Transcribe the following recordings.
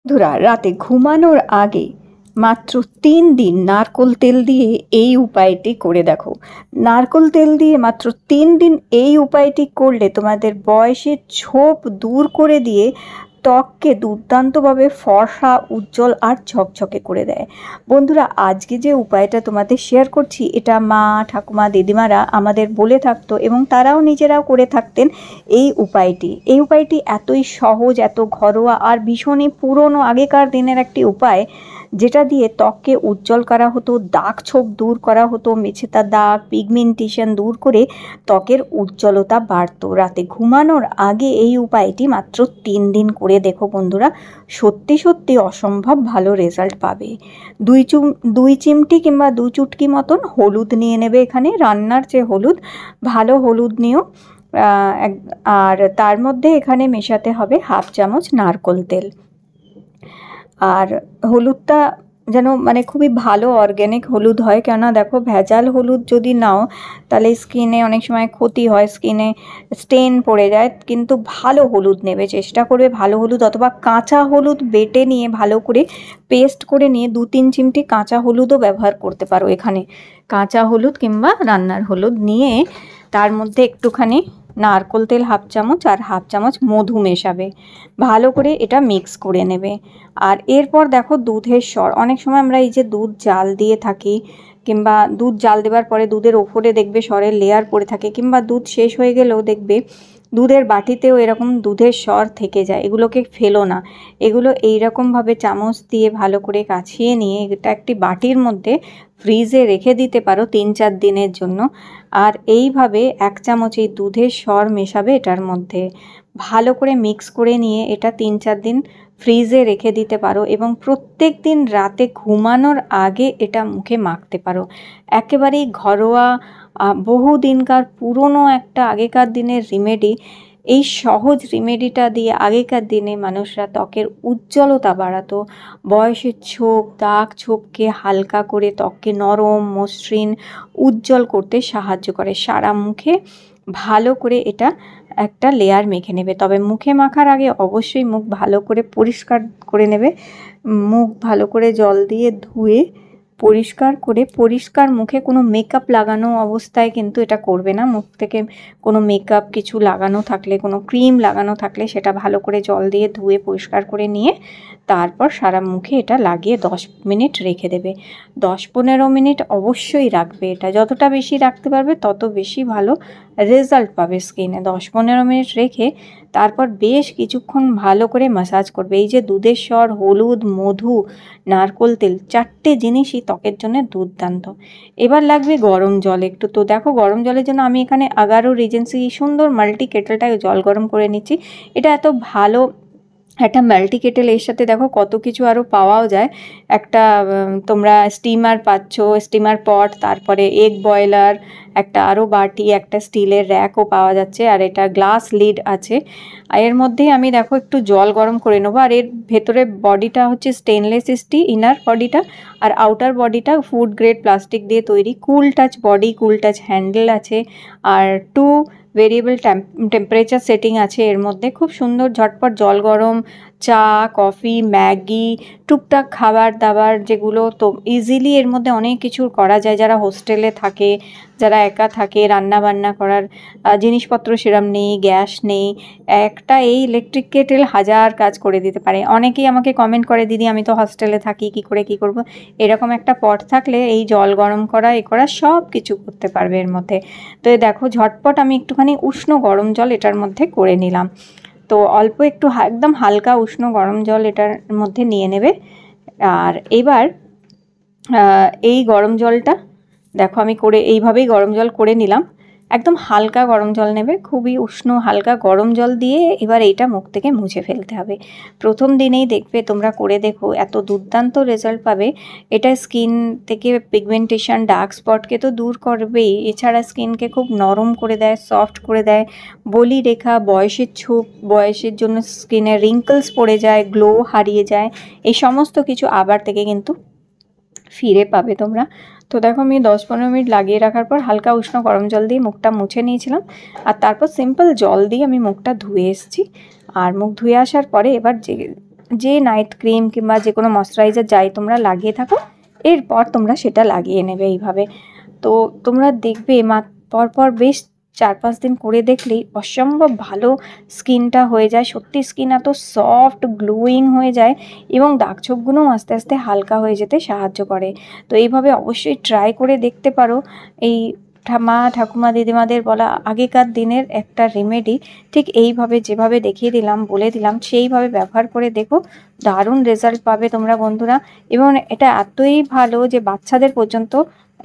বন্ধুরা, রাতে ঘুমানোর আগে মাত্র ৩ দিন নারকোল তেল দিয়ে এই উপায়টি করে দেখো। নারকোল তেল দিয়ে মাত্র ৩ দিন এই উপায়টি করলে তোমাদের বয়সের ছোপ দূর করে দিয়ে ত্বককে দুর্দান্তভাবে ফর্সা, উজ্জ্বল আর ঝকঝকে করে দেয়। বন্ধুরা, আজকে যে উপায়টা তোমাদের শেয়ার করছি, এটা মা, ঠাকুমা, দিদিমারা আমাদের বলে থাকতো এবং তারাও নিজেরাও করে থাকতেন। এই উপায়টি এতই সহজ, এত ঘরোয়া আর ভীষণই পুরনো আগেকার দিনের একটি উপায়, যেটা দিয়ে ত্বককে উজ্জ্বল করা হতো, দাগ ছোপ দূর করা হতো, মেছেতা দাগ, পিগমেন্টেশন দূর করে ত্বকের উজ্জ্বলতা বাড়তো। রাতে ঘুমানোর আগে এই উপায়টি মাত্র 3 দিন করে দেখো বন্ধুরা, সত্যি সত্যি অসম্ভব ভালো রেজাল্ট পাবে। 2 চিমটি কিংবা 2 চুটকি মতন হলুদ নিয়ে নেবে। এখানে রান্নার যে হলুদ, ভালো হলুদ নিও। আর তার মধ্যে এখানে মেশাতে হবে 1/2 চামচ নারকোল তেল। আর হলুদটা যেন খুবই ভালো অর্গ্যানিক হলুদ হয়, কেননা দেখো ভেজাল হলুদ যদি নাও তাহলে স্কিনে অনেক সময় ক্ষতি হয়, স্কিনে স্টেন পড়ে যায়। কিন্তু ভালো হলুদ নেবে, চেষ্টা করবে ভালো হলুদ, অথবা কাঁচা হলুদ বেটে নিয়ে ভালো করে পেস্ট করে নিয়ে 2-3 চিমটি কাঁচা হলুদও ব্যবহার করতে পারো। এখানে কাঁচা হলুদ কিংবা রান্নার হলুদ নিয়ে তার মধ্যে একটুখানি নারকোল তেল 1/2 চামচ আর 1/2 চামচ মধু মেশাবে, ভালো করে এটা মিক্স করে নেবে। আর এরপর দেখো দুধের স্বর, অনেক সময় আমরা এই যে দুধ জাল দিয়ে থাকি, কিংবা দুধ জাল দেওয়ার পরে দুধের ওপরে দেখবে স্বরের লেয়ার পড়ে থাকে, কিংবা দুধ শেষ হয়ে গেলেও দেখবে দুধের বাটিতেও এরকম দুধের স্বর থেকে যায়। এগুলোকে ফেলো না, এগুলো এইরকমভাবে চামচ দিয়ে ভালো করে কাছিয়ে নিয়ে এটা একটি বাটির মধ্যে ফ্রিজে রেখে দিতে পারো 3-4 দিনের জন্য। আর এইভাবে 1 চামচ এই দুধের স্বর মেশাবে এটার মধ্যে, ভালো করে মিক্স করে নিয়ে এটা 3-4 দিন ফ্রিজে রেখে দিতে পারো এবং প্রত্যেক দিন রাতে ঘুমানোর আগে এটা মুখে মাখতে পারো। একেবারেই ঘরোয়া, বহু দিনকার পুরনো একটা আগেকার দিনের রিমেডি। এই সহজ রিমেডিটা দিয়ে আগেকার দিনে মানুষরা ত্বকের উজ্জ্বলতা বাড়াতো, বয়সের ছোপ, দাগ ছোপকে হালকা করে ত্বককে নরম, মসৃণ, উজ্জ্বল করতে সাহায্য করে। সারা মুখে ভালো করে এটা একটা লেয়ার মেখে নেবে। তবে মুখে মাখার আগে অবশ্যই মুখ ভালো করে পরিষ্কার করে নেবে। মুখ ভালো করে জল দিয়ে ধুয়ে পরিষ্কার করে, পরিষ্কার মুখে কোনো মেকআপ লাগানো অবস্থায় কিন্তু এটা করবে না। মুখ থেকে কোনো মেকআপ কিছু লাগানো থাকলে, কোনো ক্রিম লাগানো থাকলে সেটা ভালো করে জল দিয়ে ধুয়ে পরিষ্কার করে নিয়ে তারপর সারা মুখে এটা লাগিয়ে 10 মিনিট রেখে দেবে। 10-15 মিনিট অবশ্যই রাখবে। এটা যতটা বেশি রাখতে পারবে তত বেশি ভালো রেজাল্ট পাবে স্কিনে। 10-15 মিনিট রেখে তারপর বেশ কিছুক্ষণ ভালো করে ম্যাসাজ করবে। এই যে দুধের স্বর, হলুদ, মধু, নারকোল তেল, 4টে জিনিসই ত্বকের জন্য দুর্দান্ত। এবার লাগবে গরম জল একটু। তো দেখো, গরম জলের জন্য আমি এখানে আগারো রিজেন্সি সুন্দর মাল্টি কেটেলটায় জল গরম করে নিচ্ছি। এটা এত ভালো একটা মাল্টি কেটেল, এর সাথে দেখো কত কিছু আরও পাওয়াও যায়। একটা তোমরা স্টিমার পাচ্ছ, স্টিমার পট, তারপরে এগ বয়লার, একটা আরও বাটি, একটা স্টিলের র্যাকও পাওয়া যাচ্ছে, আর এটা গ্লাস লিড আছে। এর মধ্যেই আমি দেখো একটু জল গরম করে নেবো। আর এর ভেতরে বডিটা হচ্ছে স্টেনলেস স্টিল, ইনার বডিটা, আর আউটার বডিটা ফুড গ্রেড প্লাস্টিক দিয়ে তৈরি। কুল টাচ বডি, কুল টাচ হ্যান্ডেল আছে, আর 2 ভেরিয়েবল টেম্পারেচার সেটিং আছে এর মধ্যে। খুব সুন্দর ঝটপট জল গরম, চা, কফি, ম্যাগি, টুকটাক খাবার দাবার, যেগুলো তো ইজিলি এর মধ্যে অনেক কিছু করা যায়। যারা হোস্টেলে থাকে, যারা একা থাকে, রান্না বান্না করার জিনিসপত্র সেরম নেই, গ্যাস নেই, একটা এই ইলেকট্রিক কেটেল হাজার কাজ করে দিতে পারে। অনেকেই আমাকে কমেন্ট করে, দিদি আমি তো হস্টেলে থাকি, কি করব। এরকম একটা পট থাকলে এই জল গরম করা, এ করা সব কিছু করতে পারবে এর মধ্যে। তো দেখো ঝটপট আমি একটুখানি উষ্ণ গরম জল এটার মধ্যে করে নিলাম। তো অল্প একটু একদম হালকা উষ্ণ গরম জল এটার মধ্যে নিয়ে নেবে। আর এবার এই গরম জলটা দেখো আমি এইভাবেই গরম জল করে নিলাম। একদম হালকা গরম জল নেবে, খুবই উষ্ণ হালকা গরম জল দিয়ে এবার এইটা মুখ থেকে মুছে ফেলতে হবে। প্রথম দিনেই দেখবে, তোমরা করে দেখো, এত দুর্দান্ত রেজাল্ট পাবে। এটা স্কিন থেকে পিগমেন্টেশন, ডার্ক স্পটকে তো দূর করবেই, এছাড়া স্কিনকে খুব নরম করে দেয়, সফট করে দেয়। বলি রেখা, বয়সের ছোপ, বয়সের জন্য স্কিনে রিঙ্কলস পড়ে যায়, গ্লো হারিয়ে যায়, এই সমস্ত কিছু আবার থেকে কিন্তু ফিরে পাবে তোমরা। তো দেখো আমি 10-15 মিনিট লাগিয়ে রাখার পর হালকা উষ্ণ গরম জল দিয়ে মুখটা মুছে নিয়েছিলাম, আর তারপর সিম্পল জল দিয়ে আমি মুখটা ধুয়ে এসেছি। আর মুখ ধুয়ে আসার পরে এবার যে যে নাইট ক্রিম কিংবা যে কোনো ময়শ্চারাইজার যাই তোমরা লাগিয়ে থাকো, এরপর তোমরা সেটা লাগিয়ে নেবে এইভাবে। তো তোমরা দেখবে পরপর বেশ 4-5 দিন করে দেখলেই অসম্ভব ভালো স্কিনটা হয়ে যায়। সত্যি স্কিন এত সফট গ্লোয়িং হয়ে যায় এবং দাগ ছোপগুলোও আস্তে আস্তে হালকা হয়ে যেতে সাহায্য করে। তো এইভাবে অবশ্যই ট্রাই করে দেখতে পারো। এই মা ঠাকুমা দিদিমাদের বলা আগেকার দিনের একটা রেমেডি, ঠিক এইভাবে যেভাবে দেখিয়ে দিলাম বলে দিলাম সেইভাবে ব্যবহার করে দেখো, দারুণ রেজাল্ট পাবে তোমরা বন্ধুরা। এবং এটা এতই ভালো যে বাচ্চাদের পর্যন্ত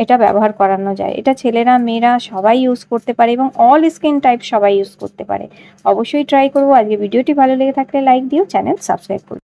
এটা ব্যবহার করানো যায়। এটা ছেলেরা মেয়েরা সবাই ইউজ করতে পারে এবং অল স্কিন টাইপ সবাই ইউজ করতে পারে। অবশ্যই ট্রাই করবো। আজকে ভিডিওটি ভালো লেগে থাকলে লাইক দিও, চ্যানেল সাবস্ক্রাইব করো।